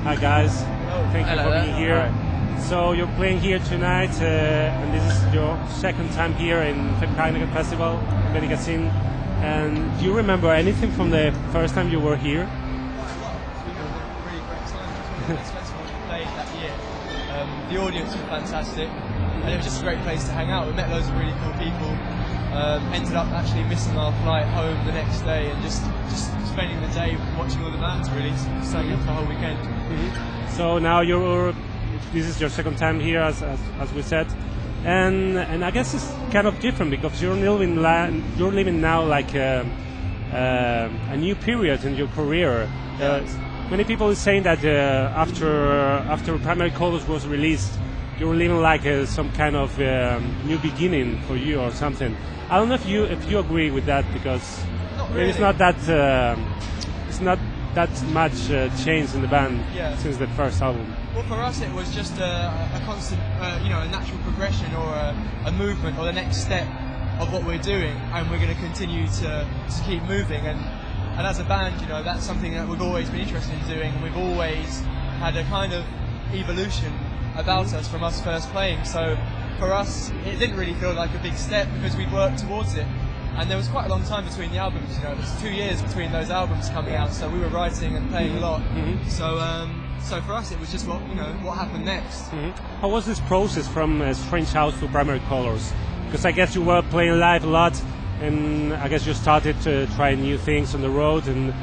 Hi guys, thank you Hello for there. being here. So you're playing here tonight, and this is your second time here in FIB Heineken Festival, Medicine. And do you remember anything from the first time you were here? We had a really great time. It was one of the best festivals we played that year. The audience was fantastic, and it was just a great place to hang out. We met loads of really cool people. Ended up actually missing our flight home the next day, and just spending the day watching all the bands. Really, staying up for the whole weekend. Mm-hmm. So now this is your second time here, as we said, and I guess it's kind of different because you're living now like a new period in your career. Many people are saying that after Primary Colors was released, you're living like some kind of new beginning for you or something. I don't know if you agree with that, because really. it's not that much change in the band since the first album. Well, for us it was just a constant, a natural progression or a movement or the next step of what we're doing, and we're going to continue to keep moving. And as a band, that's something that we've always been interested in doing, and we've always had a kind of evolution about us from us first playing. So for us, it didn't really feel like a big step because we'd worked towards it. And there was quite a long time between the albums, it was 2 years between those albums coming out, so we were writing and playing a lot. Mm-hmm. So for us it was just what happened next. Mm-hmm. How was this process from Strange House to Primary Colors? Because I guess you were playing live a lot, and I guess you started to try new things on the road, and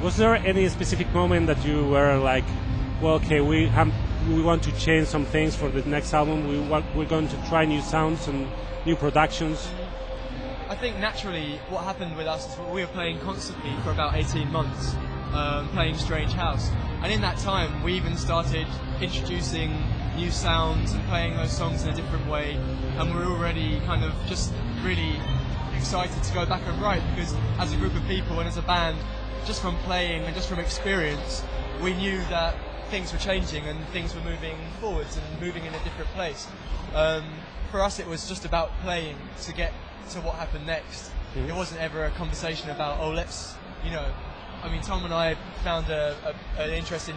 was there any specific moment that you were like, well, okay, we want to change some things for the next album, we're going to try new sounds and new productions? I think naturally what happened with us is we were playing constantly for about 18 months, playing Strange House. And in that time we even started introducing new sounds and playing those songs in a different way. And we're already kind of just really excited to go back and write, because as a group of people and as a band, just from playing and just from experience, we knew that things were changing and things were moving forwards and moving in a different place. For us it was just about playing to get to what happened next. Mm-hmm. It wasn't ever a conversation about, Tom and I found an interest in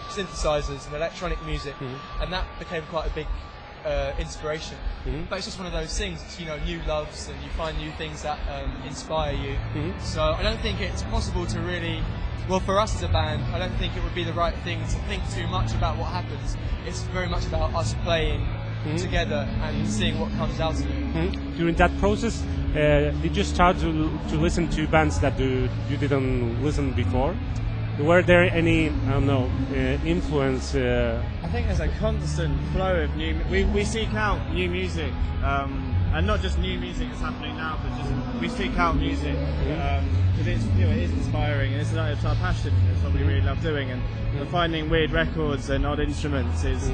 synthesizers and electronic music, and that became quite a big inspiration. Mm-hmm. But it's just one of those things, new loves, and you find new things that inspire you. Mm-hmm. So I don't think it's possible to really, well, for us as a band, I don't think it would be the right thing to think too much about what happens. It's very much about us playing together and seeing what comes out of it. Mm-hmm. During that process, did you start to listen to bands that you didn't listen before? Were there any, influence? I think there's a constant flow of new. We seek out new music, and not just new music that's happening now, but just we seek out music because it is inspiring, and it's our passion. It's what we really love doing, and finding weird records and odd instruments is.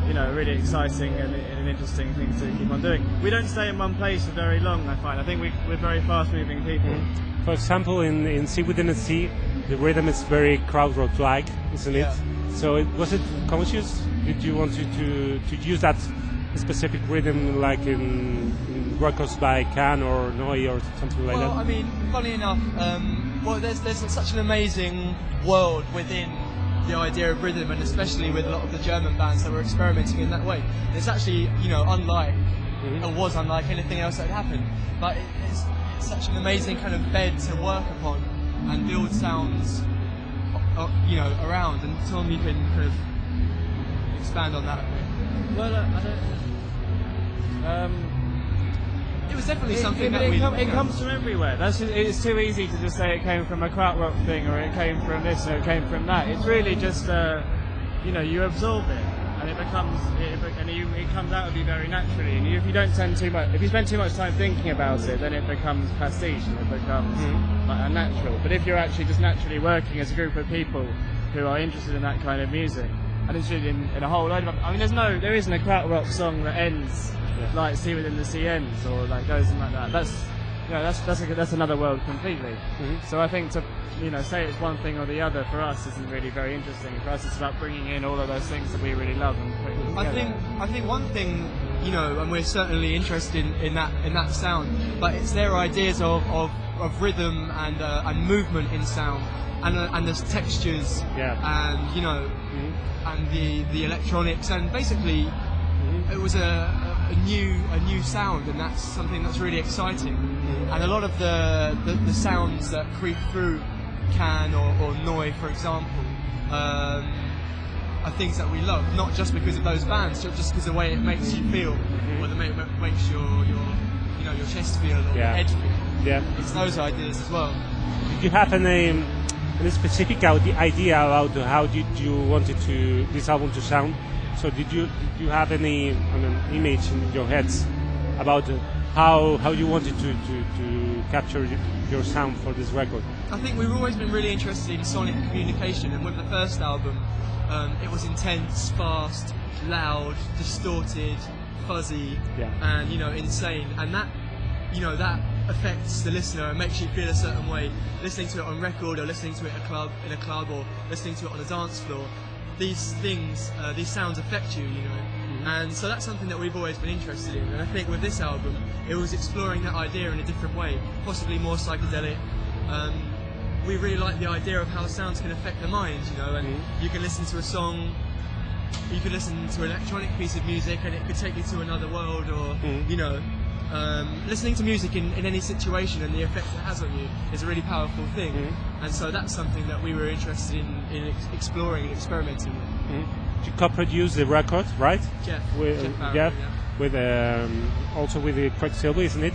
Really exciting and an interesting thing to keep on doing. We don't stay in one place for very long, I find. I think we're very fast-moving people. For example, in Sea Within a Sea, the rhythm is very krautrock-like, isn't it? So was it conscious? Did you want to use that specific rhythm, like in records by Can or Noi or something like that? Well, I mean, funny enough, there's such an amazing world within the idea of rhythm, and especially with a lot of the German bands that were experimenting in that way. It's actually, unlike, or was unlike anything else that had happened. But it's such an amazing kind of bed to work upon and build sounds, around. And Tom, you can kind of expand on that a bit. Well, I don't. It was definitely something that it comes from everywhere. It's too easy to just say it came from a krautrock thing, or it came from this, or it came from that. It's really just, you absorb it, and it comes out of you very naturally. And if you spend too much time thinking about it, then it becomes pastiche and it becomes like unnatural. But if you're actually just naturally working as a group of people who are interested in that kind of music, and interested in a whole load of, there isn't a krautrock song that ends. Like Sea Within the Sea ends, or like goes and like that. That's another world completely. So I think to say it's one thing or the other for us isn't really very interesting. For us, it's about bringing in all of those things that we really love and putting them together. I think one thing, and we're certainly interested in that sound, but it's their ideas of rhythm and movement in sound and there's textures, and you know, and the electronics, and basically it was a new sound, and that's something that's really exciting. And a lot of the sounds that creep through Can or Noi, for example, are things that we love, not just because of those bands, but just because of the way it makes you feel, or the way it makes your chest feel, or your head feel. Yeah. It's those ideas as well. Did you have any specific idea about how did you wanted this album to sound? So did you have any image in your heads about how you wanted to capture your sound for this record? I think we've always been really interested in sonic communication, and with the first album, it was intense, fast, loud, distorted, fuzzy, and insane, and that affects the listener and makes you feel a certain way. Listening to it on record, or listening to it in a club, or listening to it on a dance floor, these things, these sounds affect you, and so that's something that we've always been interested in. And I think with this album, it was exploring that idea in a different way, possibly more psychedelic. We really like the idea of how sounds can affect the mind, and you can listen to a song, you could listen to an electronic piece of music, and it could take you to another world, or listening to music in any situation and the effect it has on you is a really powerful thing. And so that's something that we were interested in exploring and experimenting with. You co-produced the record, right? Jeff Jeff, with also with Craig Silva, isn't it?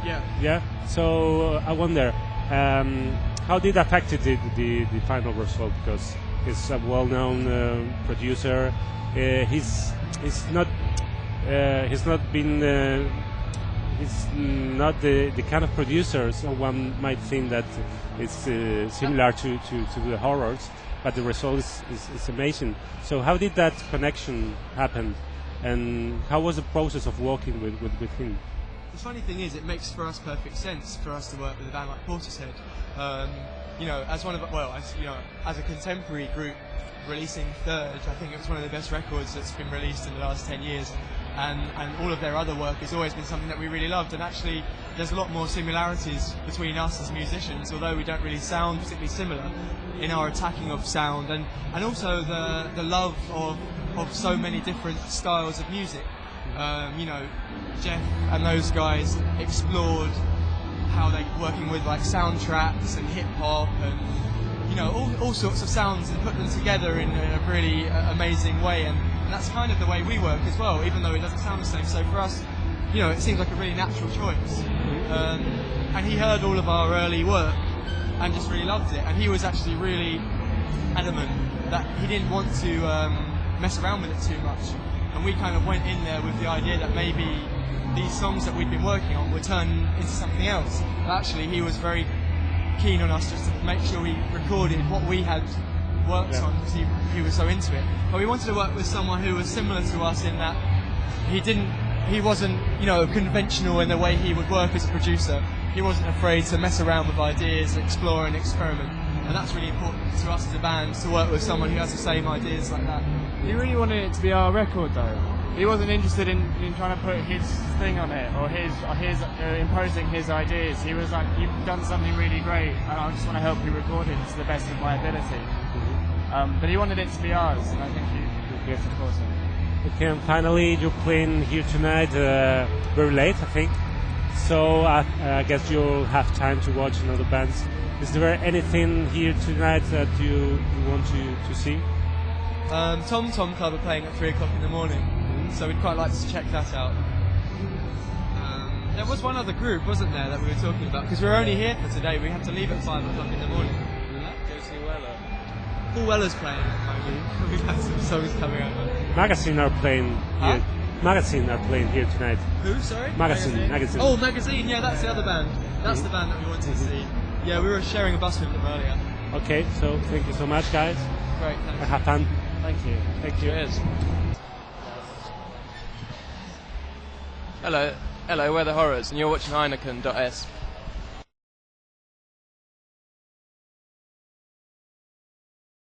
Yeah. So I wonder, how did it affect the final result? Because he's a well-known producer. He's not the kind of producer, so one might think that it's similar to the horrors, but the result is amazing. So how did that connection happen, and how was the process of working with him? The funny thing is, it makes for us perfect sense for us to work with a band like Portishead. As a contemporary group releasing Third, I think it was one of the best records that's been released in the last 10 years. And all of their other work has always been something that we really loved. And actually, there's a lot more similarities between us as musicians, although we don't really sound particularly similar in our attacking of sound, and also the love of so many different styles of music. Jeff and those guys explored how they're working with like soundtracks and hip hop and all sorts of sounds, and put them together in a really amazing way. And that's kind of the way we work as well, even though it doesn't sound the same. So for us, it seems like a really natural choice. And he heard all of our early work and just really loved it. And he was actually really adamant that he didn't want to mess around with it too much. And we kind of went in there with the idea that maybe these songs that we'd been working on would turn into something else. But actually, he was very keen on us just to make sure we recorded what we had worked on, because he was so into it. But we wanted to work with someone who was similar to us in that he wasn't conventional in the way he would work as a producer. He wasn't afraid to mess around with ideas, explore and experiment. And that's really important to us as a band, to work with someone who has the same ideas like that. He really wanted it to be our record though. He wasn't interested in trying to put his thing on it, or his imposing his ideas. He was like, you've done something really great, and I just want to help you record it to the best of my ability. But he wanted it to be ours, and I think he gets it awesome. Okay, and finally, you're playing here tonight very late, I think. So I guess you'll have time to watch another bands. Is there anything here tonight that you want to see? Tom Club are playing at 3 o'clock in the morning, so we'd quite like to check that out. There was one other group, wasn't there, that we were talking about? Because we were only here for today. We have to leave at 5 o'clock in the morning. Go see Weller. Paul Weller's playing at the moment. We've had some songs coming out. Magazine are playing here. Magazine are playing here tonight. Who? Sorry. Magazine. Oh, Magazine. Yeah, that's the other band. That's the band that we wanted to see. Yeah, we were sharing a bus with them earlier. Okay, so thank you so much, guys. Great. Thanks. Have fun. Thank you. Thank you. Cheers. Hello, we're the Horrors, and you're watching Heineken.es.